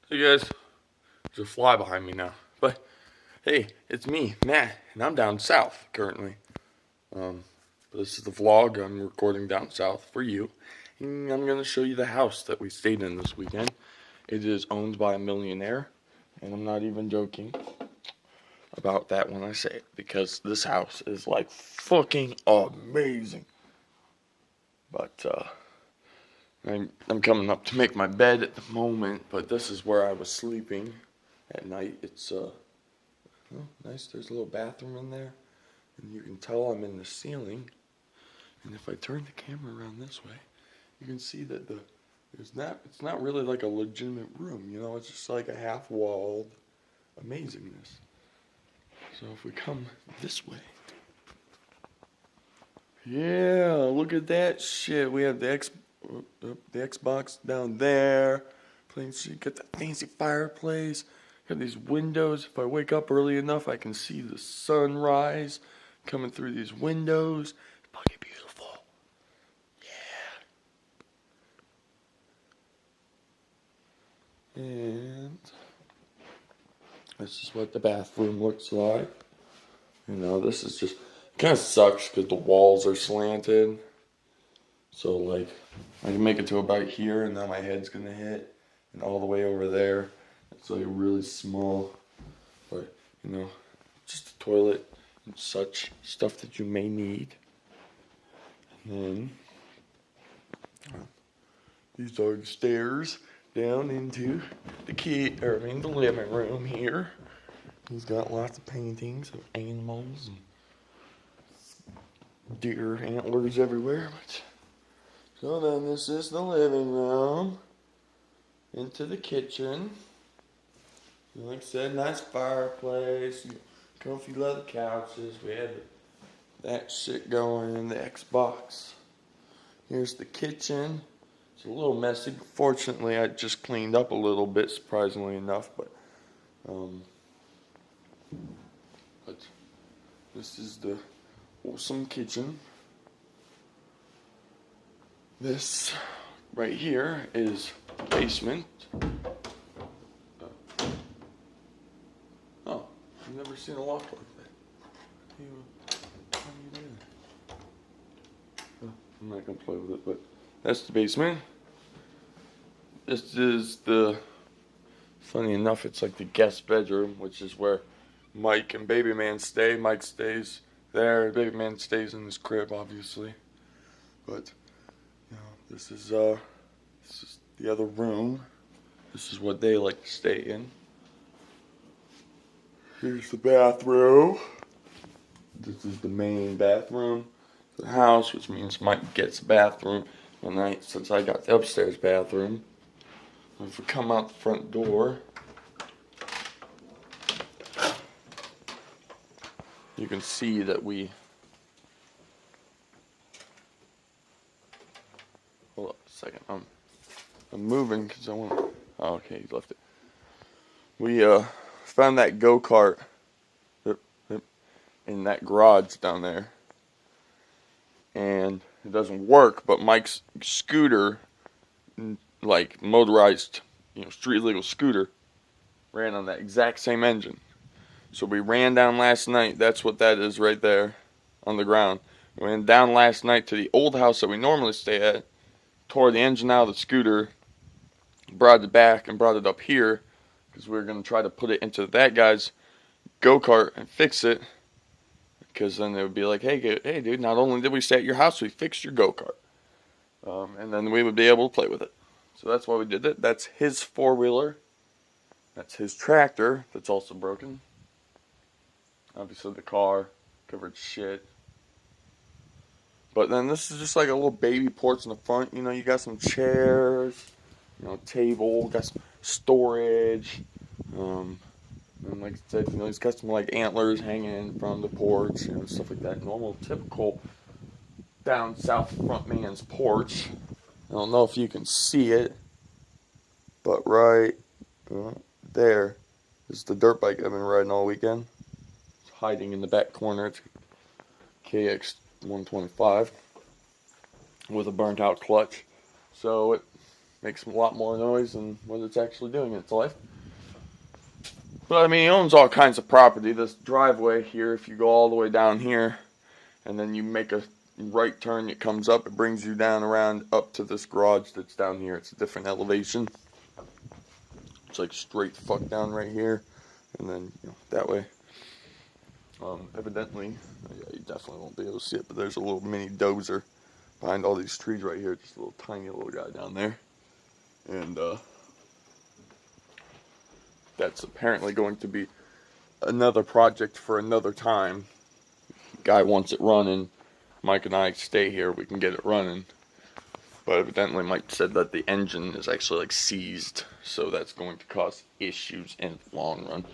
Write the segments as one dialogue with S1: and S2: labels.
S1: Hey guys, there's a fly behind me now. But hey, it's me, Matt, and I'm down south currently. Um, but this is the vlog I'm recording down south for you. And I'm gonna show you the house that we stayed in this weekend. It is owned by a millionaire, and I'm not even joking about that when I say it, because this house is like fucking amazing. But I'm coming up to make my bed at the moment, but this is where I was sleeping at night. It's oh, nice. There's a little bathroom in there, and you can tell I'm in the ceiling. And if I turn the camera around this way, you can see that it's not really like a legitimate room. You know, it's just like a half-walled amazingness. So if we come this way, yeah, look at that shit. We have the Xbox down there. Playing shit. Got the fancy fireplace. Got these windows. If I wake up early enough, I can see the sunrise coming through these windows. It's fucking beautiful. Yeah. And this is what the bathroom looks like. You know, this is just kind of sucks because the walls are slanted. So like, I can make it to about here, and now my head's gonna hit, and all the way over there. It's like really small, but you know, just a toilet and such stuff that you may need. And then these are the stairs down into the living room here. He's got lots of paintings of animals and deer antlers everywhere. But so then this is the living room. Into the kitchen. Like I said, nice fireplace, comfy leather couches. We had that shit going in the Xbox. Here's the kitchen. It's a little messy, but fortunately I just cleaned up a little bit, surprisingly enough. But this is the awesome kitchen. This right here is the basement. Oh, I've never seen a lock like that. What are you doing? Oh, I'm not gonna play with it, but that's the basement. This is funny enough, it's like the guest bedroom, which is where Mike and Baby Man stay. Mike stays there, Baby Man stays in his crib, obviously. But, you know, this is the other room. This is what they like to stay in. Here's the bathroom. This is the main bathroom of the house, which means Mike gets a bathroom one night since I got the upstairs bathroom. And if we come out the front door, you can see that hold up a second. I'm moving because I want. Oh, okay, he left it. We found that go-kart in that garage down there, and it doesn't work. But Mike's scooter, like motorized, street legal scooter, ran on that exact same engine. So we ran down last night. That's what that is right there on the ground. We went down last night to the old house that we normally stay at, tore the engine out of the scooter, brought it back and brought it up here because we were going to try to put it into that guy's go-kart and fix it, because then they would be like, hey dude, not only did we stay at your house, we fixed your go-kart. And then we would be able to play with it. So that's why we did it. That's his four-wheeler. That's his tractor that's also broken. Obviously the car covered shit. But then this is just like a little baby porch in the front. You know, you got some chairs, table, got some storage. And like I said, he's got some like antlers hanging from the porch, stuff like that. Normal, typical down south front man's porch. I don't know if you can see it, but right there is the dirt bike I've been riding all weekend. It's hiding in the back corner. It's KX 125 with a burnt out clutch. So makes a lot more noise than what it's actually doing in its life. But I mean, he owns all kinds of property. This driveway here, if you go all the way down here, and then you make a right turn, it comes up, it brings you down around up to this garage that's down here. It's a different elevation. It's like straight fuck down right here, and then that way. Evidently, yeah, you definitely won't be able to see it, but there's a little mini dozer behind all these trees right here. Just a little tiny little guy down there, and that's apparently going to be another project for another time. Guy wants it running. Mike and I stay here. We can get it running. But evidently Mike said that the engine is actually like seized. So that's going to cause issues in the long run.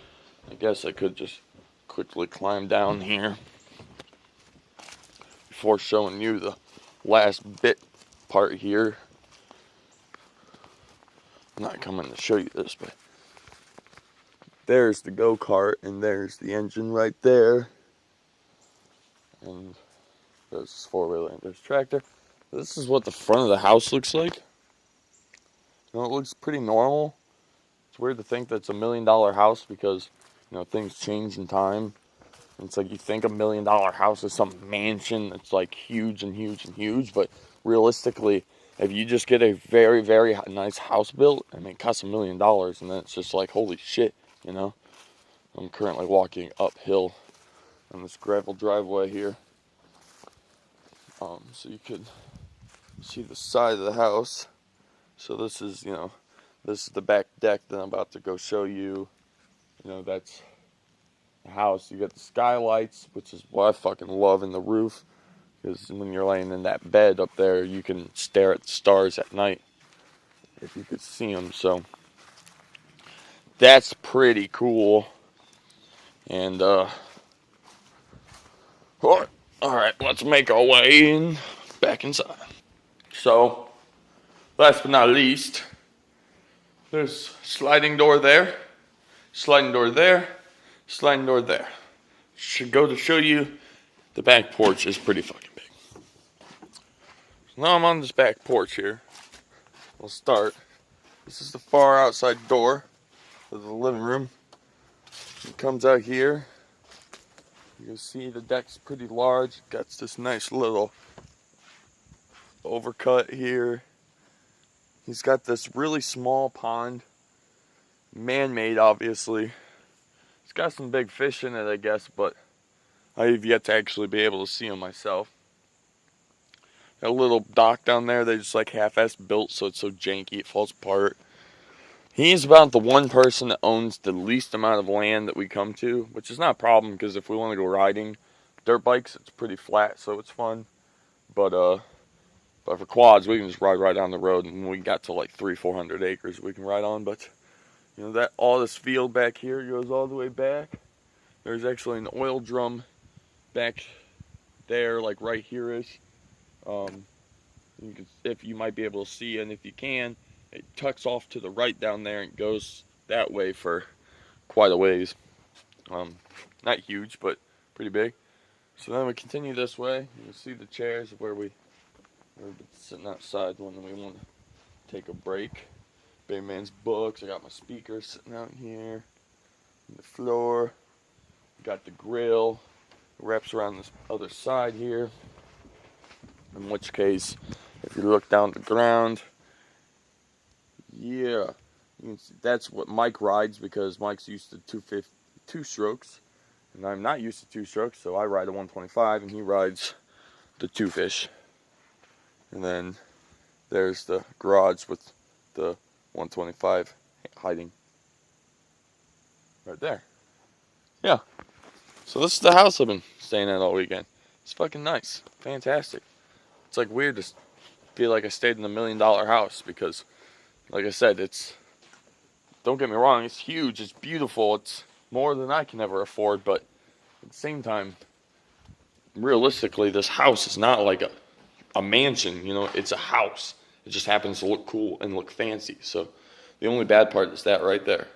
S1: I guess I could just quickly climb down here before showing you the last bit part here. I'm not coming to show you this, but there's the go-kart and there's the engine right there. And there's this four-wheeler and there's tractor. This is what the front of the house looks like. It looks pretty normal. It's weird to think that's $1 million house because, things change in time. And it's like you think $1 million house is some mansion that's like huge and huge and huge, but realistically, if you just get a very, very nice house built, it costs $1 million, and then it's just like, holy shit, I'm currently walking uphill on this gravel driveway here. So you could see the side of the house. So this is, this is the back deck that I'm about to go show you. That's the house. You got the skylights, which is what I fucking love in the roof. Because when you're laying in that bed up there, you can stare at the stars at night. If you could see them. So that's pretty cool. And, alright, let's make our way back inside. So, last but not least, there's sliding door there, sliding door there, sliding door there. Should go to show you the back porch is pretty fucking big. So now I'm on this back porch here. We'll start. This is the far outside door of the living room. It comes out here. You can see the deck's pretty large. Got this nice little overcut here. He's got this really small pond. Man-made, obviously. It's got some big fish in it, I guess, but I've yet to actually be able to see them myself. Got a little dock down there. They just like half-assed built, so it's so janky it falls apart. He's about the one person that owns the least amount of land that we come to, which is not a problem because if we want to go riding dirt bikes, it's pretty flat, so it's fun. But for quads, we can just ride right down the road, and we got to like 300-400 acres we can ride on. But that all this field back here goes all the way back. There's actually an oil drum back there, like right here is. If you might be able to see, and if you can. It tucks off to the right down there and goes that way for quite a ways. Not huge, but pretty big. So then we continue this way. You can see the chairs where we're sitting outside when we want to take a break. Big man's books. I got my speakers sitting out here. The floor. Got the grill. It wraps around this other side here. In which case, if you look down the ground, yeah, you can see that's what Mike rides because Mike's used to two strokes, and I'm not used to two strokes, so I ride a 125, and he rides the two fish. And then there's the garage with the 125 hiding right there. Yeah, so this is the house I've been staying at all weekend. It's fucking nice, fantastic. It's like weird to feel like I stayed in $1 million house because, like I said, don't get me wrong, it's huge, it's beautiful, it's more than I can ever afford, but at the same time, realistically, this house is not like a mansion, it's a house. It just happens to look cool and look fancy, so the only bad part is that right there.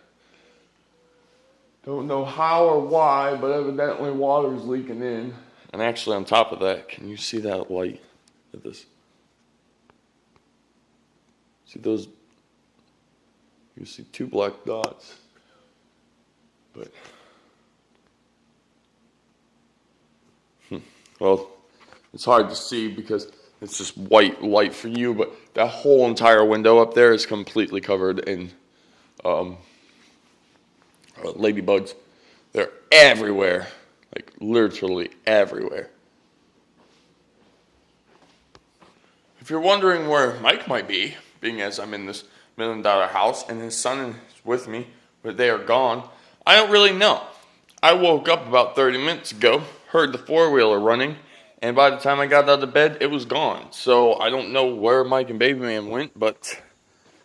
S1: Don't know how or why, but evidently water's leaking in. And actually on top of that, can you see that light? Look at this. See those You see 2 black dots. But, well, it's hard to see because it's just white light for you, but that whole entire window up there is completely covered in ladybugs. They're everywhere, like literally everywhere. If you're wondering where Mike might be, being as I'm in this $1 million house and his son is with me, but they are gone, I don't really know. I woke up about 30 minutes ago, heard the 4-wheeler running, and by the time I got out of bed, it was gone. So I don't know where Mike and Baby Man went, but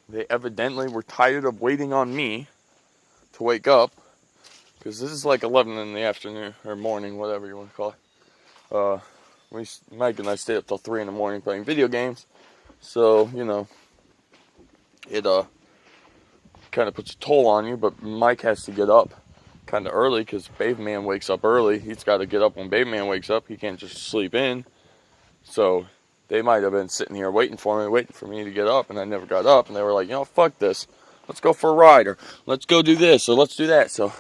S1: they evidently were tired of waiting on me to wake up, because this is like 11 in the afternoon, or morning, whatever you want to call it. Mike and I stayed up till 3 in the morning playing video games, so, you know, it kind of puts a toll on you, but Mike has to get up kind of early because Baby Man wakes up early. He's got to get up when Baby Man wakes up. He can't just sleep in. So they might have been sitting here waiting for me to get up, and I never got up, and they were like, you know, fuck this. Let's go for a ride, or let's go do this, or let's do that. So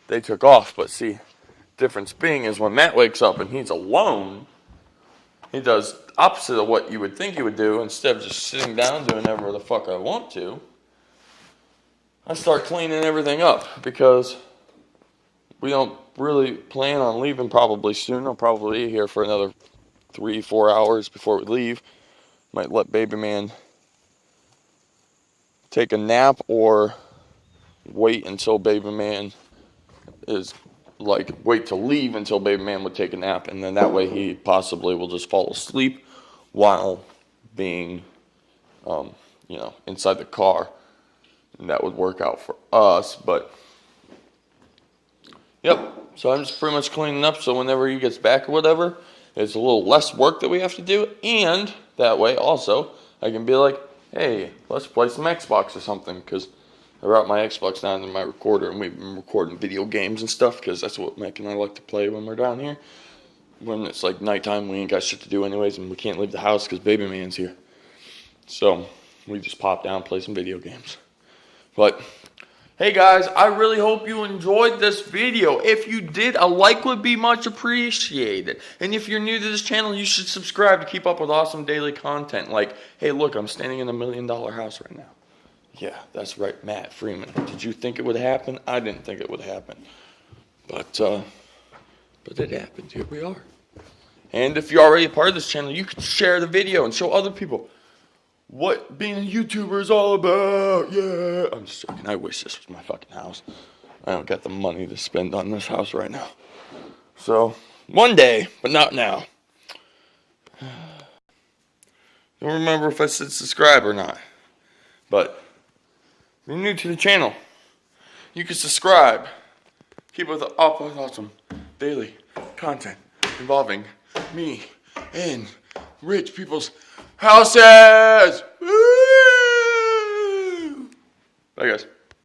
S1: they took off. But see, difference being is when Matt wakes up and he's alone, he does opposite of what you would think he would do. Instead of just sitting down doing whatever the fuck I want to, I start cleaning everything up because we don't really plan on leaving probably soon. I'll probably be here for another 3-4 hours before we leave. Might let Baby Man take a nap or wait until Baby Man is wait to leave until Baby Man would take a nap, and then that way he possibly will just fall asleep while being, inside the car. And that would work out for us, but yep. So I'm just pretty much cleaning up so whenever he gets back or whatever, it's a little less work that we have to do, and that way also I can be like, hey, let's play some Xbox or something, because I brought my Xbox down to my recorder, and we've been recording video games and stuff, because that's what Mike and I like to play when we're down here. When it's like nighttime, we ain't got shit to do anyways, and we can't leave the house because Baby Man's here. So we just pop down and play some video games. But hey guys, I really hope you enjoyed this video. If you did, a like would be much appreciated. And if you're new to this channel, you should subscribe to keep up with awesome daily content. Like, hey look, I'm standing in a $1 million house right now. Yeah, that's right, Matt Freeman. Did you think it would happen? I didn't think it would happen. But it happened. Here we are. And if you're already a part of this channel, you can share the video and show other people what being a YouTuber is all about. Yeah. I'm just joking. I wish this was my fucking house. I don't got the money to spend on this house right now. So, one day, but not now. Don't remember if I said subscribe or not. But if you're new to the channel, you can subscribe. Keep up with awesome daily content involving me and rich people's houses. Woo! Bye guys.